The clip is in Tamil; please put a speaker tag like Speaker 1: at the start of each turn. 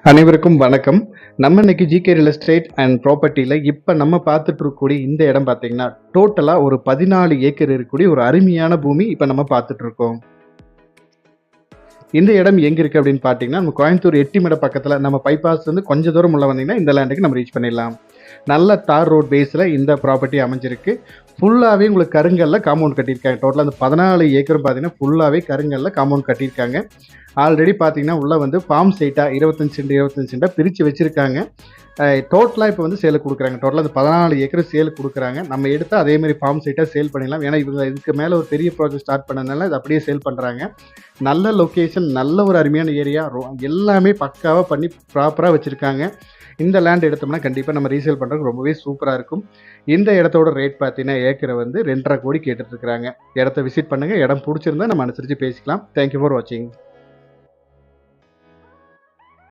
Speaker 1: அனைவருக்கும் வணக்கம். நம்ம இன்னைக்கு ஜிகே ரியல் எஸ்டேட் அண்ட் ப்ராப்பர்ட்டில இப்ப நம்ம பார்த்துட்டு இருக்கக்கூடிய இந்த இடம் பார்த்தீங்கன்னா, டோட்டலா ஒரு 14 ஏக்கர் இருக்கக்கூடிய ஒரு அருமையான பூமி இப்ப நம்ம பார்த்துட்டு இருக்கோம். இந்த இடம் எங்க இருக்கு அப்படின்னு பார்த்தீங்கன்னா, நம்ம கோயம்புத்தூர் எட்டிமேடு பக்கத்துல நம்ம பைபாஸ்லேருந்து கொஞ்சம் தூரம் உள்ள வந்தீங்கன்னா, இந்த லேண்டுக்கு நம்ம ரீச் பண்ணிடலாம். நல்ல தார் ரோட் பேஸ்ல இந்த ப்ராப்பர்ட்டி அமைஞ்சிருக்கு. ஃபுல்லாவே உங்களுக்கு கருங்கல்ல காம்பவுண்ட் கட்டியிருக்காங்க. டோட்டலா அந்த 14 ஏக்கரும் பார்த்தீங்கன்னா, ஃபுல்லாவே கருங்கல்ல காம்பவுண்ட் கட்டியிருக்காங்க. ஆல்ரெடி பார்த்தீங்கன்னா, உள்ள வந்து ஃபார்ம் சைட்டா 25 சென்ட் 25 சென்ட்டா பிரிச்சு வச்சிருக்காங்க. டோட்டலா இப்ப வந்து சேலுக்கு குடுக்குறாங்க. டோட்டலா அந்த 14 ஏக்கர் சேலுக்கு குடுக்குறாங்க. நம்ம எடுத்தா அதே மாரி ஃபார்ம் சைட்டா சேல் பண்ணிடலாம். ஏன்னா, இவங்க இதுக்கு மேல ஒரு பெரிய ப்ராஜெக்ட் ஸ்டார்ட் பண்ணதுனால இத அப்படியே சேல் பண்றாங்க. நல்ல லொகேஷன், நல்ல ஒரு அருமையான ஏரியா. எல்லாமே பக்காவா பண்ணி ப்ராப்பரா வச்சிருக்காங்க. இந்த லேண்ட் எடுத்தோம்னா கண்டிப்பா நம்ம ரீசேல் பண்றதுக்கு ரொம்பவே சூப்பரா இருக்கும். இந்த இடத்தோட ரேட் பார்த்தீங்கன்னா, ஏக்கர வந்து 2,50,00,000 கேட்டுட்டு இருக்காங்க. இடத்த விசிட் பண்ணுங்க. இடம் புடிச்சிருந்தா நம்ம அனுசரிச்சு பேசிக்கலாம். தேங்க் யூ ஃபார் வாட்சிங்.